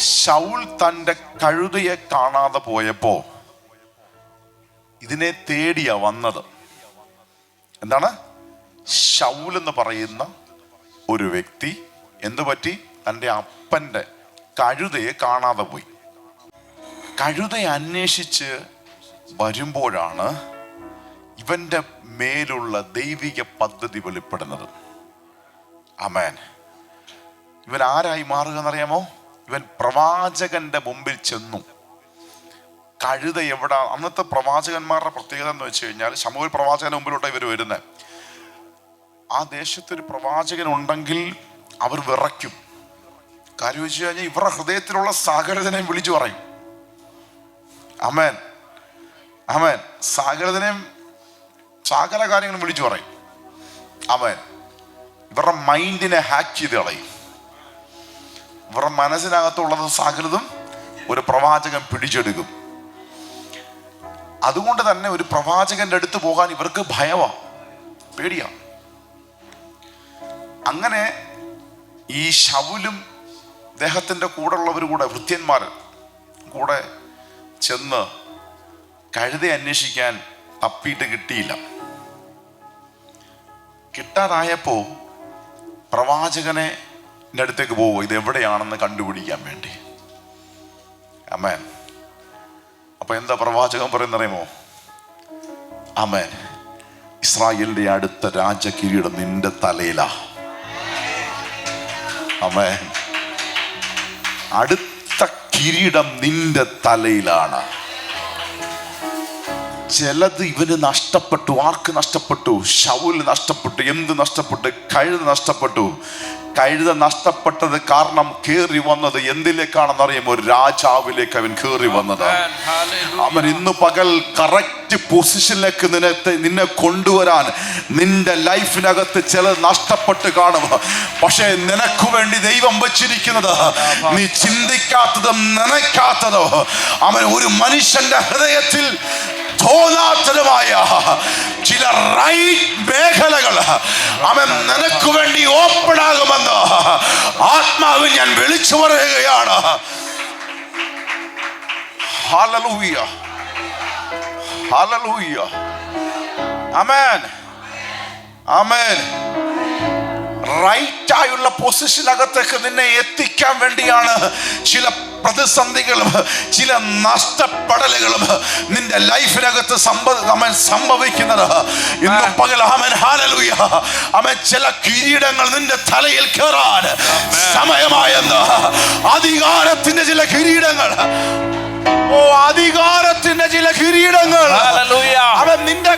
ശൗൽ തൻ്റെ കഴുതയെ കാണാതെ പോയപ്പോ ഇതിനെ തേടിയാ വന്നത്. എന്താണ്? ശൗൽ എന്ന് പറയുന്ന ഒരു വ്യക്തി എന്തു പറ്റി? തൻ്റെ അപ്പൻ്റെ കഴുതയെ കാണാതെ പോയി. കഴുതയെ അന്വേഷിച്ച് വരുമ്പോഴാണ് ഇവന്റെ മേലുള്ള ദൈവിക പദ്ധതി വെളിപ്പെടുന്നത്. ആമേൻ. ഇവൻ ആരായി മാറുക എന്നറിയാമോ? ഇവൻ പ്രവാചകന്റെ മുമ്പിൽ ചെന്നു. കഴുത എവിടെ? അന്നത്തെ പ്രവാചകന്മാരുടെ പ്രത്യേകത എന്ന് വെച്ച് കഴിഞ്ഞാൽ, ശമൂവേൽ പ്രവാചകന്റെ മുമ്പിലോട്ട് ഇവർ വരുന്നത്. ആ ദേശത്തൊരു പ്രവാചകൻ ഉണ്ടെങ്കിൽ അവർ വിറയ്ക്കും. കാര്യം വെച്ച് കഴിഞ്ഞാൽ ഇവരുടെ ഹൃദയത്തിലുള്ള സകലതിനെയും വിളിച്ചു പറയും. ആമേൻ, ആമേൻ. സകലതിനെയും സകല കാര്യങ്ങളും വിളിച്ചു പറയും. ആമേൻ. ഇവരുടെ മൈൻഡിനെ ഹാക്ക് ചെയ്ത് കളയും. ഇവരുടെ മനസ്സിനകത്തുള്ളത് സകലതും ഒരു പ്രവാചകൻ പിടിച്ചെടുക്കും. അതുകൊണ്ട് തന്നെ ഒരു പ്രവാചകന്റെ അടുത്ത് പോകാൻ ഇവർക്ക് ഭയമാണ്, പേടിയാണ്. അങ്ങനെ ഈ ശൗലും അദ്ദേഹത്തിന്റെ കൂടെ ഉള്ളവർ കൂടെ, ഭൃത്യന്മാർ കൂടെ ചെന്ന് കഴുത അന്വേഷിക്കാൻ തപ്പിയിട്ട് കിട്ടിയില്ല. കിട്ടാതായപ്പോ പ്രവാചകനെ അടുത്തേക്ക് പോവുക, ഇത് എവിടെയാണെന്ന് കണ്ടുപിടിക്കാൻ വേണ്ടി. ആമേൻ. അപ്പൊ എന്താ പ്രവാചകൻ പറയുന്നറിയുമോ? ആമേൻ. ഇസ്രായേലിന്റെ അടുത്ത രാജകിരീടം നിന്റെ തലയിലാ. ആമേൻ. അടുത്ത കിരീടം നിന്റെ തലയിലാണ്. ചിലത് ഇവന് നഷ്ടപ്പെട്ടു. ആർക്ക് നഷ്ടപ്പെട്ടു? ശൗലിന് നഷ്ടപ്പെട്ടു. എന്ത് നഷ്ടപ്പെട്ടു? കഴുത നഷ്ടപ്പെട്ടു. കഴുത നഷ്ടപ്പെട്ടത് കാരണം കേറി വന്നത് എന്തിലേക്കാണെന്ന് അറിയുമോ? ഒരു രാജാവിലേക്ക് അവൻ കേറി വന്നത്. അവൻ ഇന്ന് പകൽ കറക്റ്റ് പൊസിഷനിലേക്ക് നിന്നെ കൊണ്ടുവരാൻ നിന്റെ ലൈഫിനകത്ത് ചിലത് നഷ്ടപ്പെട്ട് കാണും. പക്ഷെ നിനക്ക് വേണ്ടി ദൈവം വച്ചിരിക്കുന്നത് നീ ചിന്തിക്കാത്തതും നനയ്ക്കാത്തതോ അവൻ ഒരു മനുഷ്യന്റെ ഹൃദയത്തിൽ തോന്നാത്തതുമായ ചില റൈറ്റ് മേഖലകൾ അവൻ നിനക്ക് വേണ്ടി ഓപ്പൺ ആകുമെന്ന് ആത്മാവിൽ ഞാൻ വിളിച്ചു പറയുകയാണ്. Hallelujah, hallelujah. ആമേൻ, ആമേൻ. റൈറ്റായുള്ള പൊസിഷനകത്തേക്ക് നിന്നെ എത്തിക്കാൻ വേണ്ടിയാണ് ചില പ്രതിസന്ധികളും ചില നഷ്ടപ്പെടലുകളും നിന്റെ ലൈഫിനകത്ത് സംഭവിക്കുന്നത്. ഇന്ന് പകൽ ആമേൻ, ഹല്ലേലൂയ, ആമേൻ. ചില കിരീടങ്ങൾ നിന്റെ തലയിൽ കയറാൻ സമയമായെന്ന്. അധികാരത്തിന്റെ ചില കിരീടങ്ങൾ, ഓ അധികാരത്തിന്റെ ചില കിരീടങ്ങൾ അവൻ നിന്റെ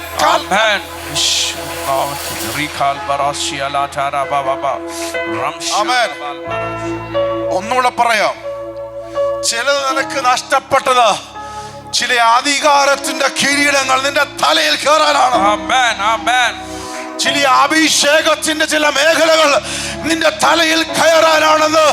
ഒന്നുകൂടെ പറയാം. ചിലത് നിനക്ക് നഷ്ടപ്പെട്ടത് ചില അധികാരത്തിന്റെ കിരീടങ്ങൾ നിന്റെ തലയിൽ കയറാനാണ്. ചില അഭിഷേകത്തിന്റെ ചില മേഖലകൾ നിന്റെ തലയിൽ കയറാനാണെന്ന്